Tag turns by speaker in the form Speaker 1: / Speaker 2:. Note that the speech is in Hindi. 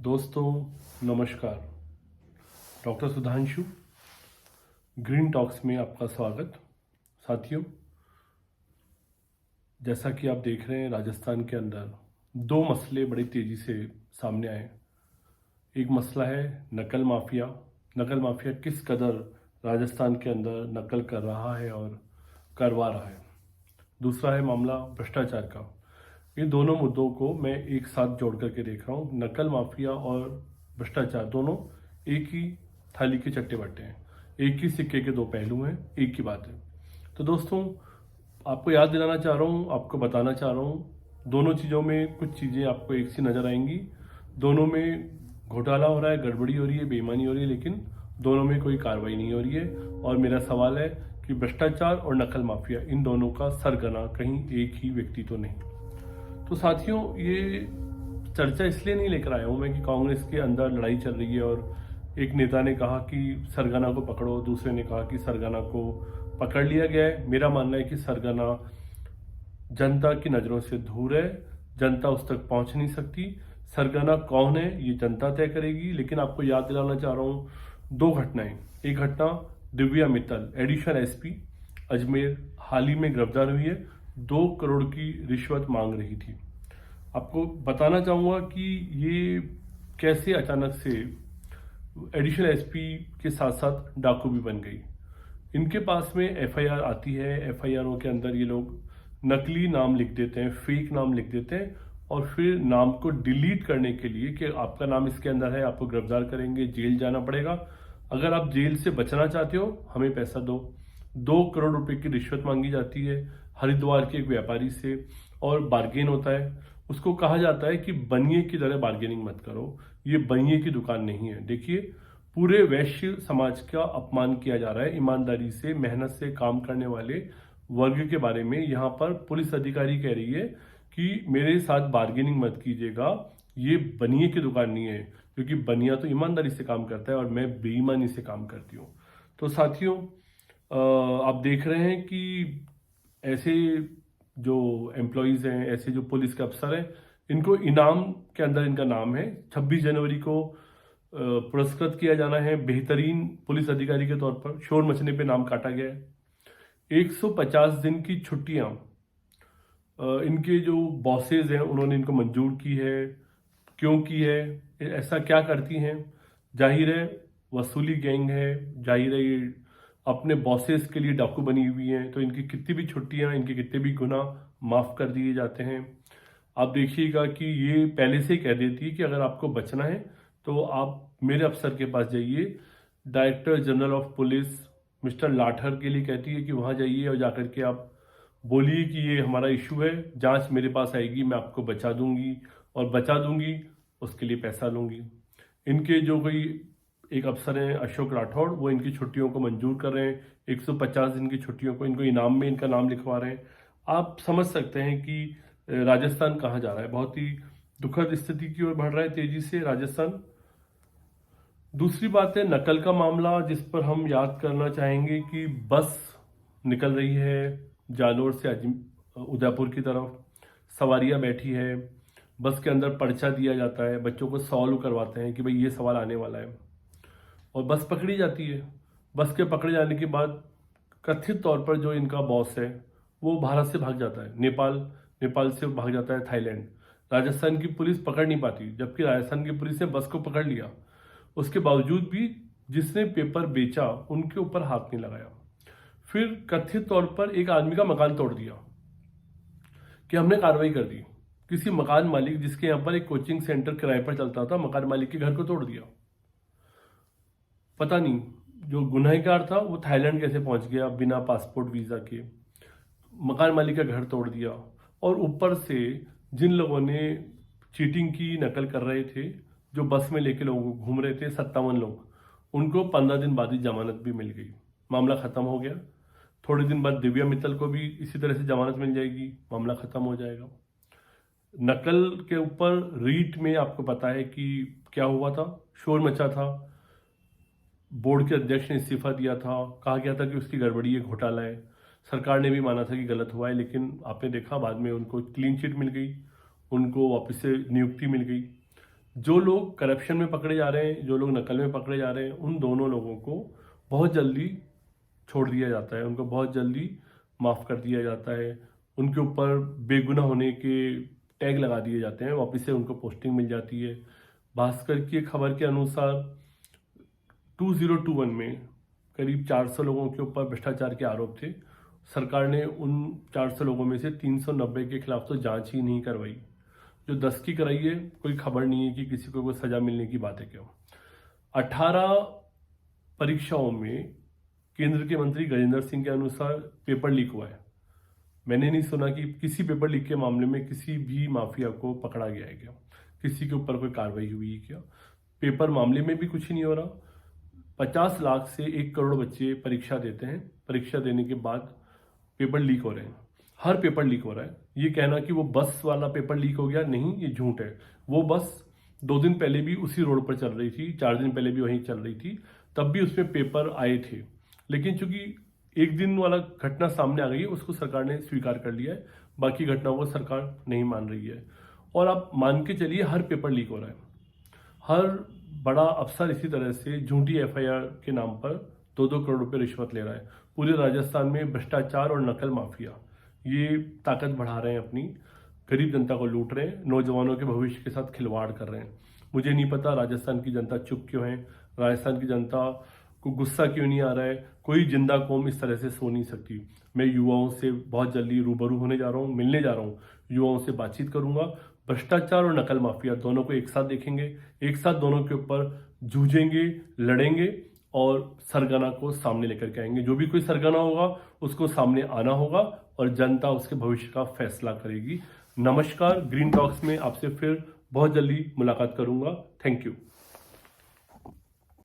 Speaker 1: दोस्तों नमस्कार। डॉक्टर सुधांशु ग्रीन टॉक्स में आपका स्वागत। साथियों, जैसा कि आप देख रहे हैं, राजस्थान के अंदर दो मसले बड़ी तेज़ी से सामने आए। एक मसला है नकल माफिया। नकल माफिया किस कदर राजस्थान के अंदर नकल कर रहा है और करवा रहा है। दूसरा है मामला भ्रष्टाचार का। इन दोनों मुद्दों को मैं एक साथ जोड़ करके देख रहा हूँ। नकल माफिया और भ्रष्टाचार दोनों एक ही थाली के चट्टे बट्टे हैं, एक ही सिक्के के दो पहलू हैं, एक ही बात है। तो दोस्तों, आपको याद दिलाना चाह रहा हूँ, आपको बताना चाह रहा हूँ, दोनों चीज़ों में कुछ चीज़ें आपको एक सी नज़र आएंगी। दोनों में घोटाला हो रहा है, गड़बड़ी हो रही है, बेईमानी हो रही है, लेकिन दोनों में कोई कार्रवाई नहीं हो रही है। और मेरा सवाल है कि भ्रष्टाचार और नकल माफिया, इन दोनों का सरगना कहीं एक ही व्यक्ति तो नहीं। तो साथियों, ये चर्चा इसलिए नहीं लेकर आया हूँ मैं कि कांग्रेस के अंदर लड़ाई चल रही है और एक नेता ने कहा कि सरगना को पकड़ो, दूसरे ने कहा कि सरगना को पकड़ लिया गया है। मेरा मानना है कि सरगना जनता की नज़रों से दूर है, जनता उस तक पहुंच नहीं सकती। सरगना कौन है ये जनता तय करेगी। लेकिन आपको याद दिलाना चाह रहा हूँ दो घटनाएं। एक घटना दिव्या मित्तल, एडिशनल एसपी अजमेर, हाल ही में गिरफ्तार हुई है। 2 करोड़ की रिश्वत मांग रही थी। आपको बताना चाहूँगा कि ये कैसे अचानक से एडिशनल एसपी के साथ साथ डाकू भी बन गई। इनके पास में एफआईआर आती है, एफआईआरों के अंदर ये लोग नकली नाम लिख देते हैं, फेक नाम लिख देते हैं और फिर नाम को डिलीट करने के लिए कि आपका नाम इसके अंदर है, आपको गिरफ्तार करेंगे, जेल जाना पड़ेगा। अगर आप जेल से बचना चाहते हो हमें पैसा दो। 2 करोड़ रुपए की रिश्वत मांगी जाती है हरिद्वार के एक व्यापारी से और बार्गेन होता है। उसको कहा जाता है कि बनिए की तरह बार्गेनिंग मत करो, ये बनिए की दुकान नहीं है। देखिए, पूरे वैश्य समाज का अपमान किया जा रहा है। ईमानदारी से, मेहनत से काम करने वाले वर्ग के बारे में यहाँ पर पुलिस अधिकारी कह रही है कि मेरे साथ बार्गेनिंग मत कीजिएगा, ये बनिए की दुकान नहीं है। क्योंकि बनिया तो ईमानदारी से काम करता है और मैं बेईमानी से काम करती हूँ। तो साथियों, आप देख रहे हैं कि ऐसे जो एम्प्लॉयज़ हैं, ऐसे जो पुलिस के अफसर हैं, इनको इनाम के अंदर इनका नाम है। 26 जनवरी को पुरस्कृत किया जाना है बेहतरीन पुलिस अधिकारी के तौर पर। शोर मचने पे नाम काटा गया है। 150 दिन की छुट्टियां इनके जो बॉसेज हैं उन्होंने इनको मंजूर की है। क्यों की है, ऐसा क्या करती हैं? जाहिर है वसूली गैंग है, जाहिर है ये अपने बॉसेस के लिए डाकू बनी हुई हैं। तो इनकी कितनी भी छुट्टियां, इनके कितने भी गुनाह माफ़ कर दिए जाते हैं। आप देखिएगा कि ये पहले से ही कह देती है कि अगर आपको बचना है तो आप मेरे अफसर के पास जाइए। Director general of police mister Lather के लिए कहती है कि वहाँ जाइए और जाकर के आप बोलिए कि ये हमारा इशू है, जांच मेरे पास आएगी, मैं आपको बचा दूंगी और बचा दूंगी उसके लिए पैसा लूंगी। इनके जो कोई एक अफसर हैं अशोक राठौड़, वो इनकी छुट्टियों को मंजूर कर रहे हैं। 150 दिन की छुट्टियों को इनको इनाम में इनका नाम लिखवा रहे हैं। आप समझ सकते हैं कि राजस्थान कहाँ जा रहा है। बहुत ही दुखद स्थिति की ओर बढ़ रहा है तेजी से राजस्थान। दूसरी बात है नकल का मामला, जिस पर हम याद करना चाहेंगे कि बस निकल रही है जालोर से उदयपुर की तरफ। सवारियां बैठी है, बस के अंदर पर्चा दिया जाता है, बच्चों को सवाल करवाते हैं कि भाई ये सवाल आने वाला है और बस पकड़ी जाती है। बस के पकड़े जाने के बाद कथित तौर पर जो इनका बॉस है वो भारत से भाग जाता है, नेपाल से भाग जाता है थाईलैंड। राजस्थान की पुलिस पकड़ नहीं पाती, जबकि राजस्थान की पुलिस ने बस को पकड़ लिया। उसके बावजूद भी जिसने पेपर बेचा उनके ऊपर हाथ नहीं लगाया। फिर कथित तौर पर एक आदमी का मकान तोड़ दिया कि हमने कार्रवाई कर दी। किसी मकान मालिक जिसके यहाँ पर एक कोचिंग सेंटर किराए पर चलता था, मकान मालिक के घर को तोड़ दिया। पता नहीं जो गुनहगार था वो थाईलैंड कैसे पहुंच गया बिना पासपोर्ट वीजा के। मकान मालिक का घर तोड़ दिया और ऊपर से जिन लोगों ने चीटिंग की, नकल कर रहे थे, जो बस में लेके लोग घूम रहे थे 57 लोग, उनको 15 दिन बाद ही जमानत भी मिल गई। मामला खत्म हो गया। थोड़े दिन बाद दिव्या मित्तल को भी इसी तरह से जमानत मिल जाएगी, मामला खत्म हो जाएगा। नकल के ऊपर रीट में आपको पता है कि क्या हुआ था, शोर मचा था। बोर्ड के अध्यक्ष ने इस्तीफा दिया था, कहा गया था कि उसकी गड़बड़ी है, घोटाला है। सरकार ने भी माना था कि गलत हुआ है, लेकिन आपने देखा बाद में उनको क्लीन चिट मिल गई, उनको वापस से नियुक्ति मिल गई। जो लोग करप्शन में पकड़े जा रहे हैं, जो लोग नकल में पकड़े जा रहे हैं, उन दोनों लोगों को बहुत जल्दी छोड़ दिया जाता है, उनको बहुत जल्दी माफ़ कर दिया जाता है, उनके ऊपर बेगुनाह होने के टैग लगा दिए जाते हैं, वापस से उनको पोस्टिंग मिल जाती है। भास्कर की एक खबर के अनुसार 2021 में करीब 400 लोगों के ऊपर भ्रष्टाचार के आरोप थे। सरकार ने उन 400 लोगों में से 390 के खिलाफ तो जांच ही नहीं करवाई। जो 10 की कराई है, कोई खबर नहीं है कि किसी को कोई सजा मिलने की बात है क्यों। 18 परीक्षाओं में केंद्र के मंत्री गजेंद्र सिंह के अनुसार पेपर लीक हुआ है। मैंने नहीं सुना कि किसी पेपर लीक के मामले में किसी भी माफिया को पकड़ा गया है क्या, किसी के ऊपर कोई कार्रवाई हुई है क्या। पेपर मामले में भी कुछ नहीं हो रहा। 50 लाख से 1 करोड़ बच्चे परीक्षा देते हैं, परीक्षा देने के बाद पेपर लीक हो रहे हैं। हर पेपर लीक हो रहा है। ये कहना कि वो बस वाला पेपर लीक हो गया, नहीं, ये झूठ है। वो बस 2 दिन पहले भी उसी रोड पर चल रही थी, 4 दिन पहले भी वहीं चल रही थी, तब भी उसमें पेपर आए थे। लेकिन चूंकि एक दिन वाला घटना सामने आ गई है, उसको सरकार ने स्वीकार कर लिया है, बाकी घटनाओं को सरकार नहीं मान रही है। और आप मान के चलिए हर पेपर लीक हो रहा है। हर बड़ा अफसर इसी तरह से झूठी एफआईआर के नाम पर 2-2 करोड़ रुपए रिश्वत ले रहा है। पूरे राजस्थान में भ्रष्टाचार और नकल माफिया ये ताकत बढ़ा रहे हैं, अपनी गरीब जनता को लूट रहे हैं, नौजवानों के भविष्य के साथ खिलवाड़ कर रहे हैं। मुझे नहीं पता राजस्थान की जनता चुप क्यों है, राजस्थान की जनता को गुस्सा क्यों नहीं आ रहा है। कोई जिंदा कौम इस तरह से सो नहीं सकती। मैं युवाओं से बहुत जल्दी रूबरू होने जा रहा हूँ, मिलने जा रहा हूँ, युवाओं से बातचीत करूंगा। भ्रष्टाचार और नकल माफिया दोनों को एक साथ देखेंगे, एक साथ दोनों के ऊपर जूझेंगे, लड़ेंगे और सरगना को सामने लेकर के आएंगे। जो भी कोई सरगना होगा उसको सामने आना होगा और जनता उसके भविष्य का फैसला करेगी। नमस्कार, ग्रीन टॉक्स में आपसे फिर बहुत जल्दी मुलाकात करूंगा। Thank you.